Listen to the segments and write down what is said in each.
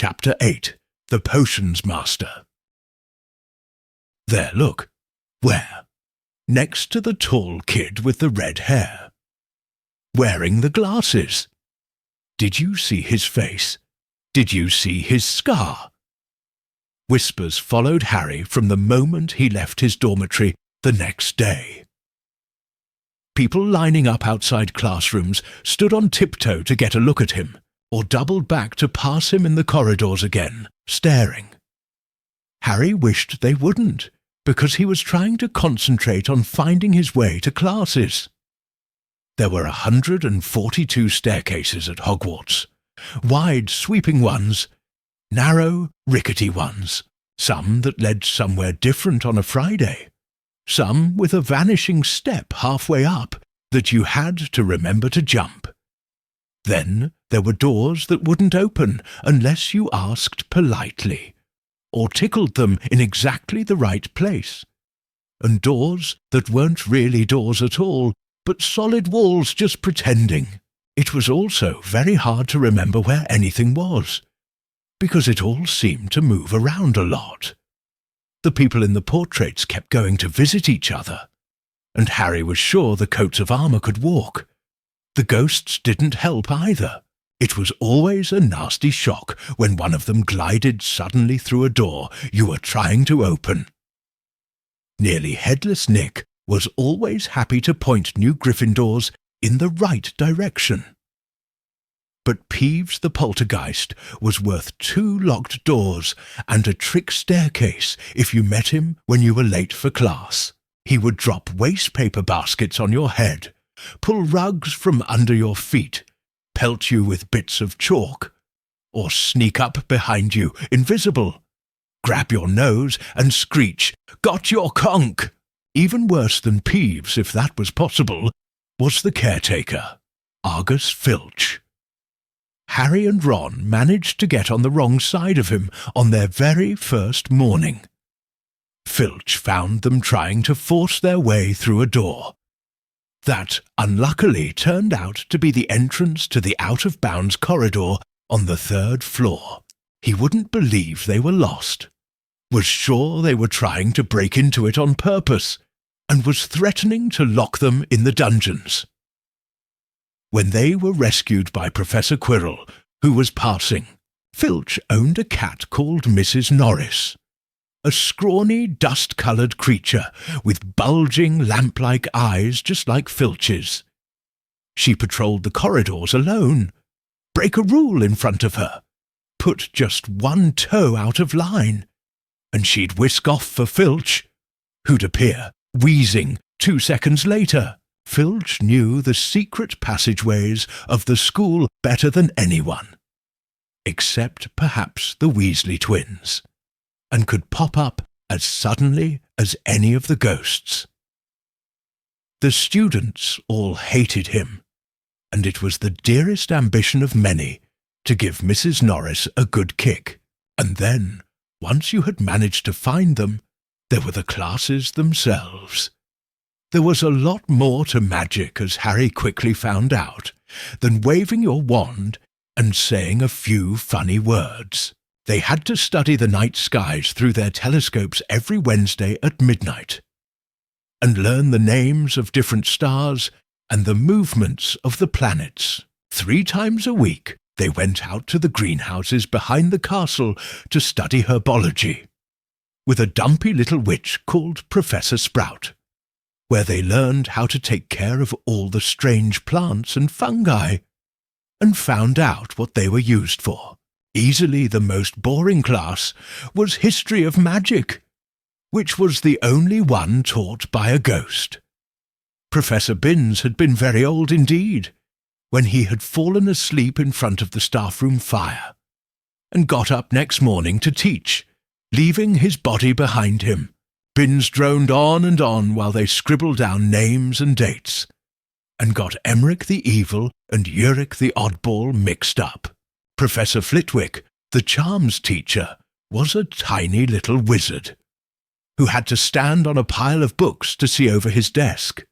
Chapter 8. The Potions Master. There, look. Where? Next to the tall kid with the red hair. Wearing the glasses. Did you see his face? Did you see his scar? Whispers followed Harry from the moment he left his dormitory the next day. People lining up outside classrooms stood on tiptoe to get a look at him, or doubled back to pass him in the corridors again, staring. Harry wished they wouldn't, because he was trying to concentrate on finding his way to classes. There were 142 staircases at Hogwarts, wide, sweeping ones, narrow, rickety ones, some that led somewhere different on a Friday, some with a vanishing step halfway up that you had to remember to jump. Then there were doors that wouldn't open unless you asked politely, or tickled them in exactly the right place, and doors that weren't really doors at all, but solid walls just pretending. It was also very hard to remember where anything was, because it all seemed to move around a lot. The people in the portraits kept going to visit each other, and Harry was sure the coats of armour could walk. The ghosts didn't help either. It was always a nasty shock when one of them glided suddenly through a door you were trying to open. Nearly Headless Nick was always happy to point new Gryffindors in the right direction. But Peeves the Poltergeist was worth 2 locked doors and a trick staircase if you met him when you were late for class. He would drop waste paper baskets on your head, pull rugs from under your feet, pelt you with bits of chalk, or sneak up behind you, invisible, grab your nose and screech, "Got your conch!" Even worse than Peeves, if that was possible, was the caretaker, Argus Filch. Harry and Ron managed to get on the wrong side of him on their very first morning. Filch found them trying to force their way through a door. That, unluckily, turned out to be the entrance to the out-of-bounds corridor on the 3rd floor. He wouldn't believe they were lost, was sure they were trying to break into it on purpose, and was threatening to lock them in the dungeons. When they were rescued by Professor Quirrell, who was passing, Filch owned a cat called Mrs. Norris, a scrawny, dust-coloured creature with bulging, lamp-like eyes just like Filch's. She patrolled the corridors alone, break a rule in front of her, put just one toe out of line, and she'd whisk off for Filch, who'd appear, wheezing, 2 seconds later. Filch knew the secret passageways of the school better than anyone, except perhaps the Weasley twins, and could pop up as suddenly as any of the ghosts. The students all hated him, and it was the dearest ambition of many to give Mrs. Norris a good kick, and then, once you had managed to find them, there were the classes themselves. There was a lot more to magic, as Harry quickly found out, than waving your wand and saying a few funny words. They had to study the night skies through their telescopes every Wednesday at midnight, and learn the names of different stars and the movements of the planets. 3 times a week they went out to the greenhouses behind the castle to study herbology, with a dumpy little witch called Professor Sprout, where they learned how to take care of all the strange plants and fungi, and found out what they were used for. Easily the most boring class was History of Magic, which was the only one taught by a ghost. Professor Binns had been very old indeed, when he had fallen asleep in front of the staff-room fire, and got up next morning to teach, leaving his body behind him. Binns droned on and on while they scribbled down names and dates, and got Emmerich the Evil and Uric the Oddball mixed up. Professor Flitwick, the charms teacher, was a tiny little wizard, who had to stand on a pile of books to see over his desk.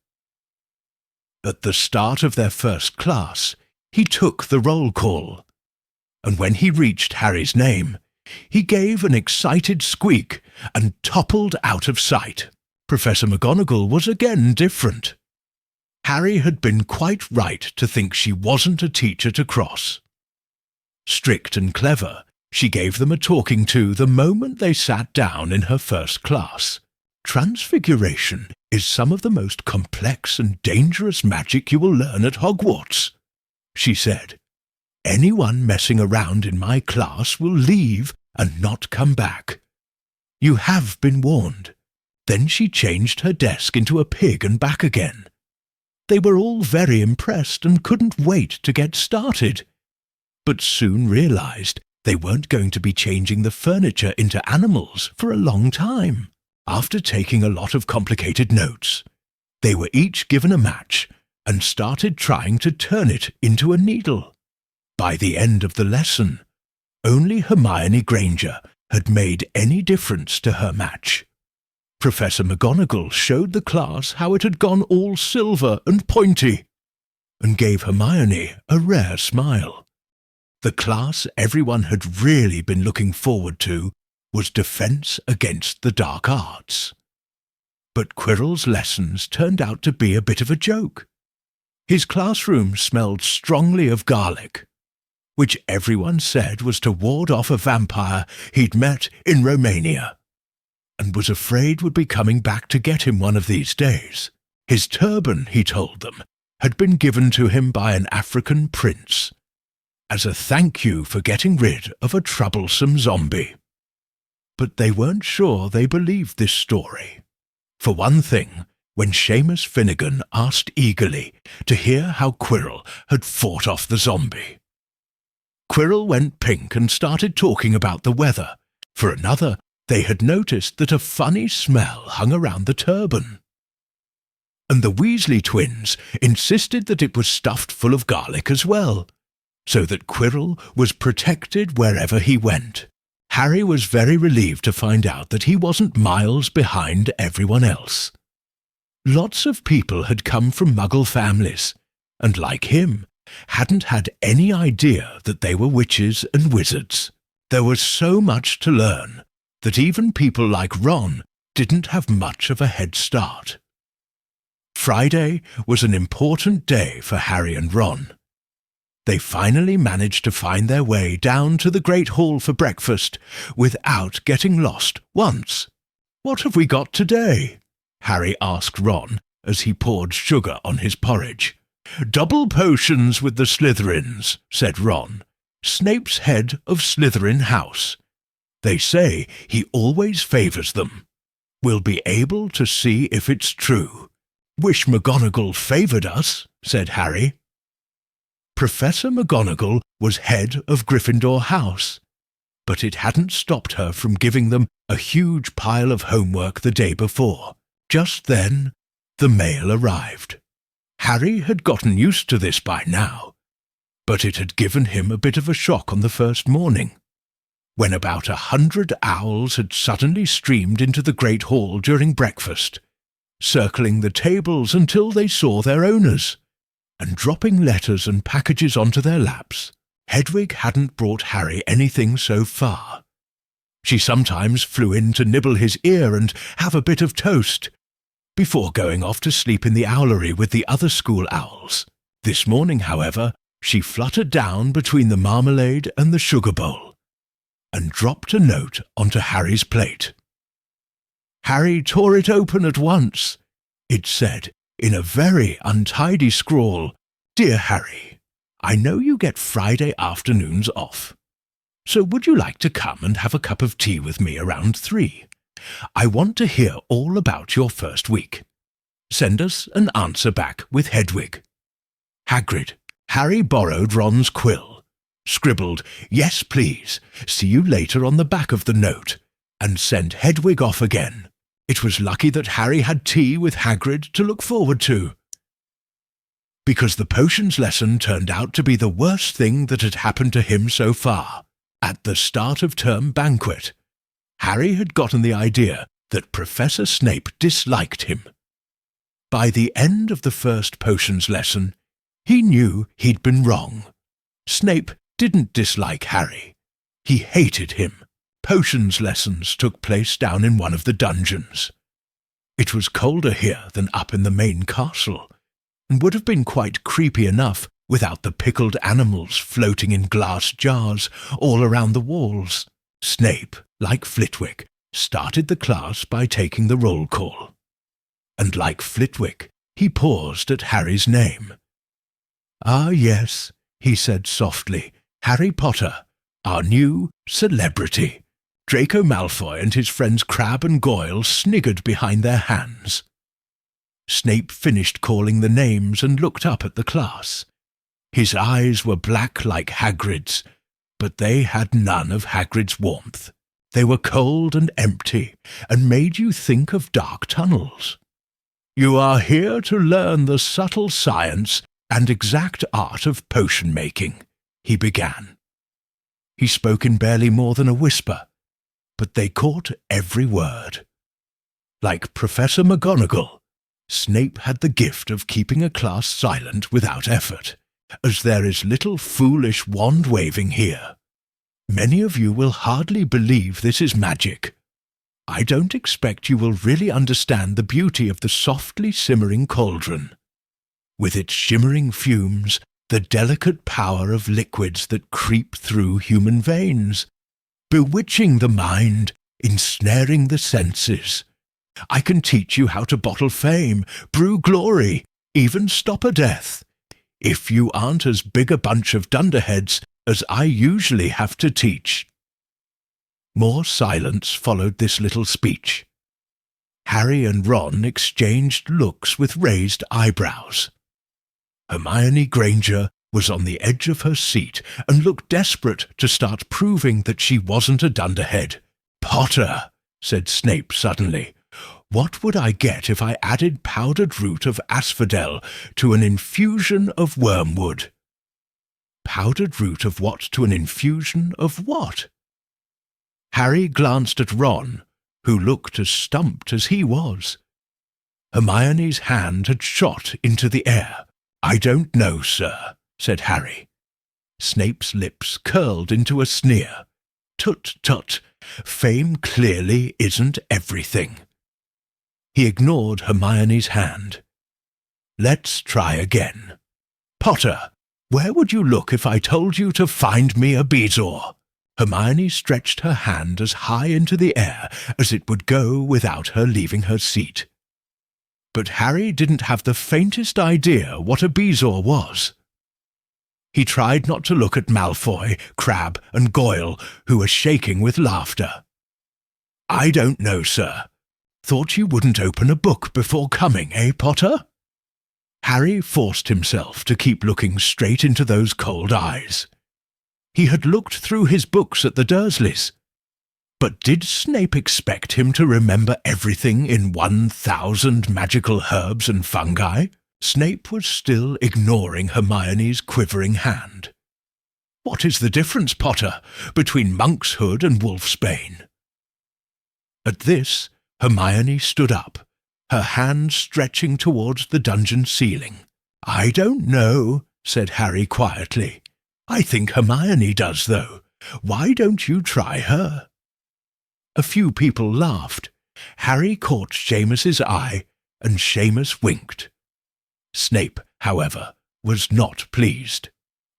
At the start of their first class, he took the roll call, and when he reached Harry's name, he gave an excited squeak and toppled out of sight. Professor McGonagall was again different. Harry had been quite right to think she wasn't a teacher to cross. Strict and clever, she gave them a talking to the moment they sat down in her first class. Transfiguration is some of the most complex and dangerous magic you will learn at Hogwarts, she said. Anyone messing around in my class will leave and not come back. You have been warned. Then she changed her desk into a pig and back again. They were all very impressed and couldn't wait to get started, but soon realized they weren't going to be changing the furniture into animals for a long time. After taking a lot of complicated notes, they were each given a match and started trying to turn it into a needle. By the end of the lesson, only Hermione Granger had made any difference to her match. Professor McGonagall showed the class how it had gone all silver and pointy, and gave Hermione a rare smile. The class everyone had really been looking forward to was Defense Against the Dark Arts. But Quirrell's lessons turned out to be a bit of a joke. His classroom smelled strongly of garlic, which everyone said was to ward off a vampire he'd met in Romania, and was afraid would be coming back to get him one of these days. His turban, he told them, had been given to him by an African prince, as a thank you for getting rid of a troublesome zombie. But they weren't sure they believed this story. For one thing, when Seamus Finnegan asked eagerly to hear how Quirrell had fought off the zombie. Quirrell went pink and started talking about the weather. For another, they had noticed that a funny smell hung around the turban. And the Weasley twins insisted that it was stuffed full of garlic as well, so that Quirrell was protected wherever he went. Harry was very relieved to find out that he wasn't miles behind everyone else. Lots of people had come from Muggle families, and like him, hadn't had any idea that they were witches and wizards. There was so much to learn that even people like Ron didn't have much of a head start. Friday was an important day for Harry and Ron. They finally managed to find their way down to the Great Hall for breakfast without getting lost once. "What have we got today?" Harry asked Ron as he poured sugar on his porridge. "Double potions with the Slytherins," said Ron. "Snape's head of Slytherin House. They say he always favours them. We'll be able to see if it's true." "Wish McGonagall favoured us," said Harry. Professor McGonagall was head of Gryffindor House, but it hadn't stopped her from giving them a huge pile of homework the day before. Just then, the mail arrived. Harry had gotten used to this by now, but it had given him a bit of a shock on the first morning, when about 100 owls had suddenly streamed into the Great Hall during breakfast, circling the tables until they saw their owners, and dropping letters and packages onto their laps. Hedwig hadn't brought Harry anything so far. She sometimes flew in to nibble his ear and have a bit of toast, before going off to sleep in the owlery with the other school owls. This morning, however, she fluttered down between the marmalade and the sugar bowl, and dropped a note onto Harry's plate. Harry tore it open at once. It said, in a very untidy scrawl, "Dear Harry, I know you get Friday afternoons off, so would you like to come and have a cup of tea with me around 3? I want to hear all about your first week. Send us an answer back with Hedwig. Hagrid." Harry borrowed Ron's quill, scribbled, "Yes, please, see you later" on the back of the note, and sent Hedwig off again. It was lucky that Harry had tea with Hagrid to look forward to, because the potions lesson turned out to be the worst thing that had happened to him so far. At the start of term banquet, Harry had gotten the idea that Professor Snape disliked him. By the end of the first potions lesson, he knew he'd been wrong. Snape didn't dislike Harry. He hated him. Potions lessons took place down in one of the dungeons. It was colder here than up in the main castle, and would have been quite creepy enough without the pickled animals floating in glass jars all around the walls. Snape, like Flitwick, started the class by taking the roll call. And like Flitwick, he paused at Harry's name. "Ah, yes," he said softly, "Harry Potter, our new celebrity." Draco Malfoy and his friends Crabbe and Goyle sniggered behind their hands. Snape finished calling the names and looked up at the class. His eyes were black like Hagrid's, but they had none of Hagrid's warmth. They were cold and empty, and made you think of dark tunnels. "You are here to learn the subtle science and exact art of potion-making," he began. He spoke in barely more than a whisper, but they caught every word. Like Professor McGonagall, Snape had the gift of keeping a class silent without effort, as there is little foolish wand-waving here. Many of you will hardly believe this is magic. I don't expect you will really understand the beauty of the softly simmering cauldron, with its shimmering fumes, the delicate power of liquids that creep through human veins, bewitching the mind, ensnaring the senses. I can teach you how to bottle fame, brew glory, even stop a death, if you aren't as big a bunch of dunderheads as I usually have to teach." More silence followed this little speech. Harry and Ron exchanged looks with raised eyebrows. Hermione Granger was on the edge of her seat and looked desperate to start proving that she wasn't a dunderhead. "Potter," said Snape suddenly, "what would I get if I added powdered root of asphodel to an infusion of wormwood?" Powdered root of what to an infusion of what? Harry glanced at Ron, who looked as stumped as he was. Hermione's hand had shot into the air. "I don't know, sir," said Harry. Snape's lips curled into a sneer. "Tut, tut, fame clearly isn't everything." He ignored Hermione's hand. "Let's try again. Potter, where would you look if I told you to find me a bezoar?" Hermione stretched her hand as high into the air as it would go without her leaving her seat. But Harry didn't have the faintest idea what a bezoar was. He tried not to look at Malfoy, Crabbe, and Goyle, who were shaking with laughter. "I don't know, sir. Thought you wouldn't open a book before coming, eh, Potter?" Harry forced himself to keep looking straight into those cold eyes. He had looked through his books at the Dursleys. But did Snape expect him to remember everything in 1,000 magical herbs and fungi? Snape was still ignoring Hermione's quivering hand. "What is the difference, Potter, between monkshood and wolfsbane?" At this, Hermione stood up, her hand stretching towards the dungeon ceiling. "I don't know," said Harry quietly. "I think Hermione does, though. Why don't you try her?" A few people laughed. Harry caught Seamus's eye, and Seamus winked. Snape, however, was not pleased.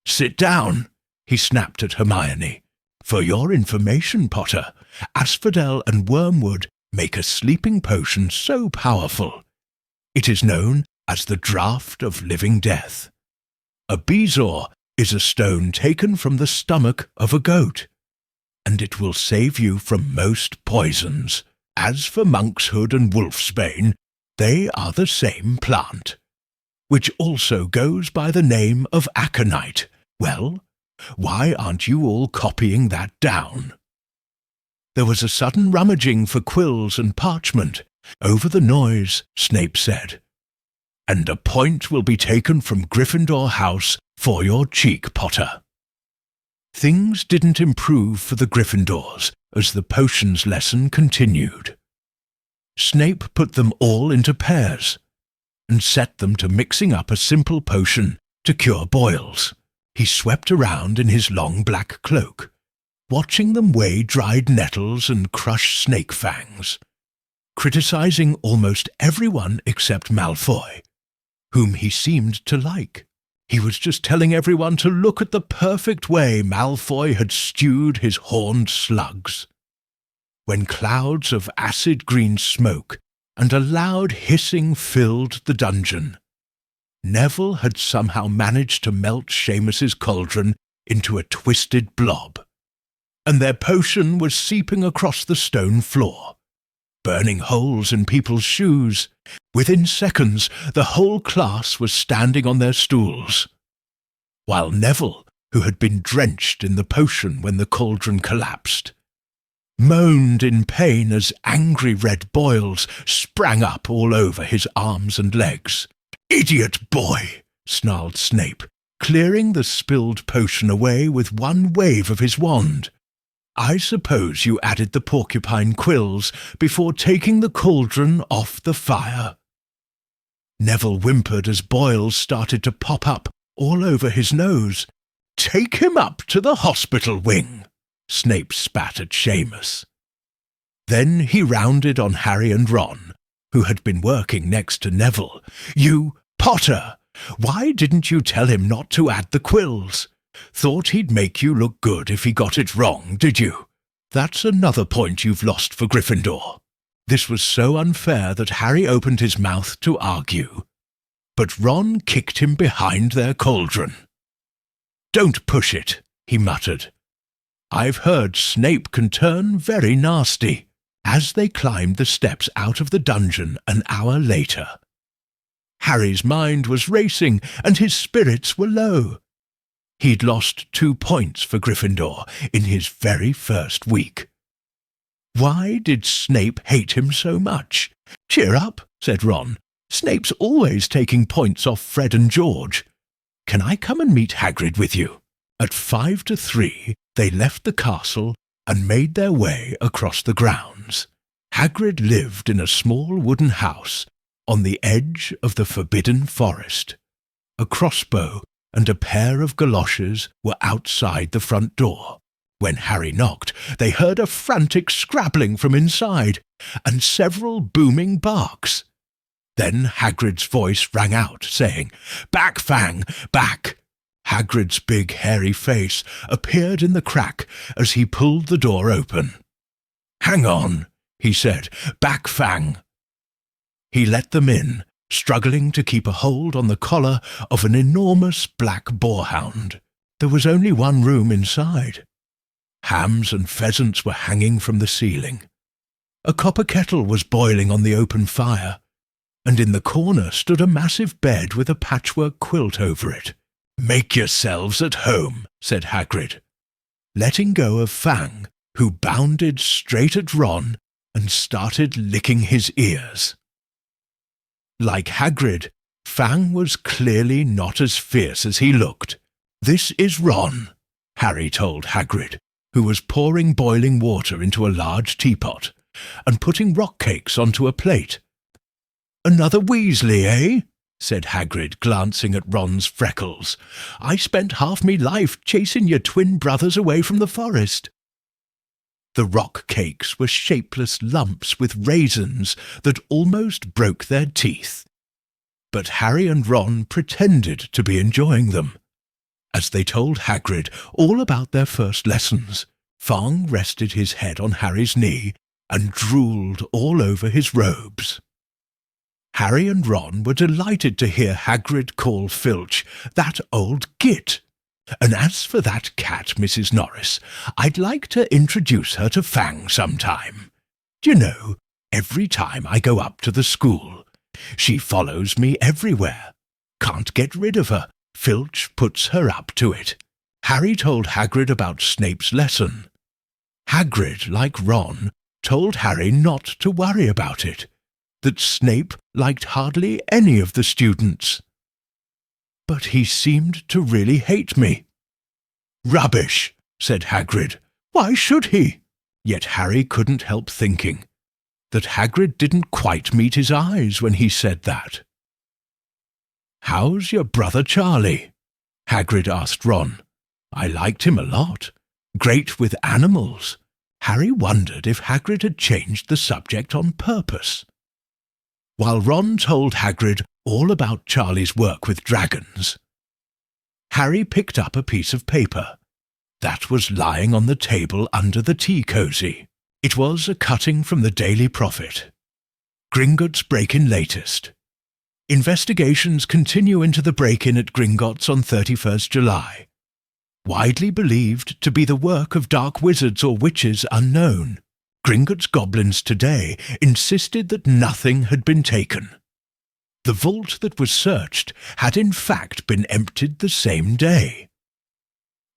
"Sit down," he snapped at Hermione. "For your information, Potter, asphodel and wormwood make a sleeping potion so powerful. It is known as the Draught of Living Death. A bezoar is a stone taken from the stomach of a goat, and it will save you from most poisons. As for monkshood and wolfsbane, they are the same plant, which also goes by the name of aconite. Well, why aren't you all copying that down?" There was a sudden rummaging for quills and parchment. Over the noise, Snape said, "And a point will be taken from Gryffindor House for your cheek, Potter." Things didn't improve for the Gryffindors as the potions lesson continued. Snape put them all into pairs and set them to mixing up a simple potion to cure boils. He swept around in his long black cloak, watching them weigh dried nettles and crush snake fangs, criticizing almost everyone except Malfoy, whom he seemed to like. He was just telling everyone to look at the perfect way Malfoy had stewed his horned slugs. When clouds of acid green smoke and a loud hissing filled the dungeon, Neville had somehow managed to melt Seamus's cauldron into a twisted blob, and their potion was seeping across the stone floor, burning holes in people's shoes. Within seconds, the whole class was standing on their stools, while Neville, who had been drenched in the potion when the cauldron collapsed, moaned in pain as angry red boils sprang up all over his arms and legs. "Idiot boy!" snarled Snape, clearing the spilled potion away with one wave of his wand. "I suppose you added the porcupine quills before taking the cauldron off the fire." Neville whimpered as boils started to pop up all over his nose. "Take him up to the hospital wing," Snape spat at Seamus. Then he rounded on Harry and Ron, who had been working next to Neville. "You, Potter! Why didn't you tell him not to add the quills? Thought he'd make you look good if he got it wrong, did you? That's another point you've lost for Gryffindor." This was so unfair that Harry opened his mouth to argue, but Ron kicked him behind their cauldron. "Don't push it," he muttered. "I've heard Snape can turn very nasty." As they climbed the steps out of the dungeon an hour later, Harry's mind was racing and his spirits were low. He'd lost 2 points for Gryffindor in his very first week. Why did Snape hate him so much? "Cheer up," said Ron. "Snape's always taking points off Fred and George. Can I come and meet Hagrid with you?" At 5 to 3, they left the castle and made their way across the grounds. Hagrid lived in a small wooden house on the edge of the Forbidden Forest. A crossbow and a pair of galoshes were outside the front door. When Harry knocked, they heard a frantic scrabbling from inside and several booming barks. Then Hagrid's voice rang out, saying, "Back, Fang, back!" Hagrid's big hairy face appeared in the crack as he pulled the door open. "Hang on," he said. "Back, Fang." He let them in, struggling to keep a hold on the collar of an enormous black boarhound. There was only one room inside. Hams and pheasants were hanging from the ceiling. A copper kettle was boiling on the open fire, and in the corner stood a massive bed with a patchwork quilt over it. "Make yourselves at home," said Hagrid, letting go of Fang, who bounded straight at Ron and started licking his ears. Like Hagrid, Fang was clearly not as fierce as he looked. "This is Ron," Harry told Hagrid, who was pouring boiling water into a large teapot and putting rock cakes onto a plate. "Another Weasley, eh?" said Hagrid, glancing at Ron's freckles. "I spent half me life chasing your twin brothers away from the forest." The rock cakes were shapeless lumps with raisins that almost broke their teeth. But Harry and Ron pretended to be enjoying them. As they told Hagrid all about their first lessons, Fang rested his head on Harry's knee and drooled all over his robes. Harry and Ron were delighted to hear Hagrid call Filch "that old git." "And as for that cat, Mrs. Norris, I'd like to introduce her to Fang sometime. You know, every time I go up to the school, she follows me everywhere. Can't get rid of her. Filch puts her up to it." Harry told Hagrid about Snape's lesson. Hagrid, like Ron, told Harry not to worry about it, that Snape liked hardly any of the students. "But he seemed to really hate me." "Rubbish," said Hagrid. "Why should he?" Yet Harry couldn't help thinking that Hagrid didn't quite meet his eyes when he said that. "How's your brother Charlie?" Hagrid asked Ron. I liked him a lot. Great with animals. Harry wondered if Hagrid had changed the subject on purpose. While Ron told Hagrid all about Charlie's work with dragons, Harry picked up a piece of paper. That was lying on the table under the tea cosy. It was a cutting from the Daily Prophet. Gringotts break-in latest. Investigations continue into the break-in at Gringotts on 31st July. Widely believed to be the work of dark wizards or witches unknown, Gringotts goblins today insisted that nothing had been taken. The vault that was searched had in fact been emptied the same day.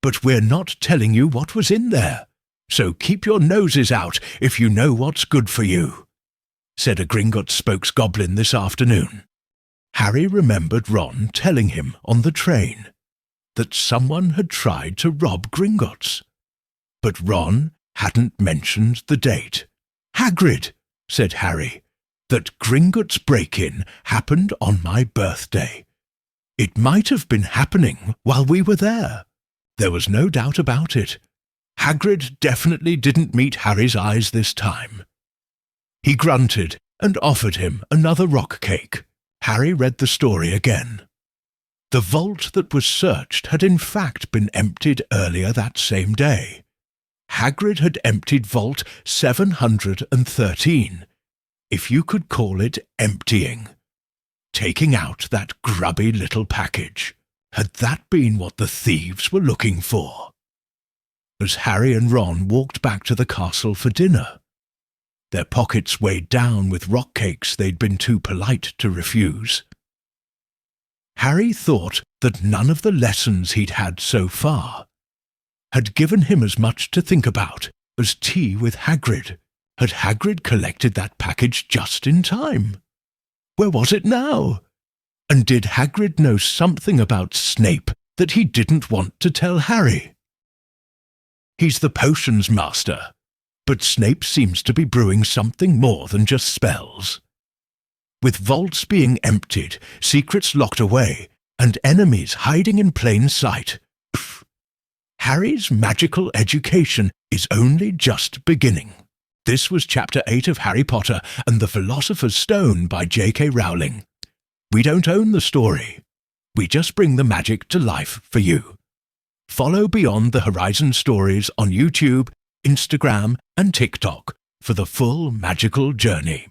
But we're not telling you what was in there, so keep your noses out if you know what's good for you, said a Gringotts spokesgoblin this afternoon. Harry remembered Ron telling him on the train that someone had tried to rob Gringotts. But Ron hadn't mentioned the date. Hagrid, said Harry, that Gringotts break-in happened on my birthday. It might have been happening while we were there. There was no doubt about it. Hagrid definitely didn't meet Harry's eyes this time. He grunted and offered him another rock cake. Harry read the story again. The vault that was searched had in fact been emptied earlier that same day. Hagrid had emptied Vault 713, if you could call it emptying. Taking out that grubby little package. Had that been what the thieves were looking for? As Harry and Ron walked back to the castle for dinner, their pockets weighed down with rock cakes they'd been too polite to refuse, Harry thought that none of the lessons he'd had so far had given him as much to think about as tea with Hagrid. Had Hagrid collected that package just in time? Where was it now? And did Hagrid know something about Snape that he didn't want to tell Harry? He's the potions master, but Snape seems to be brewing something more than just spells. With vaults being emptied, secrets locked away, and enemies hiding in plain sight, Harry's magical education is only just beginning. This was Chapter 8 of Harry Potter and the Philosopher's Stone by J.K. Rowling. We don't own the story. We just bring the magic to life for you. Follow Beyond the Horizon stories on YouTube, Instagram, and TikTok for the full magical journey.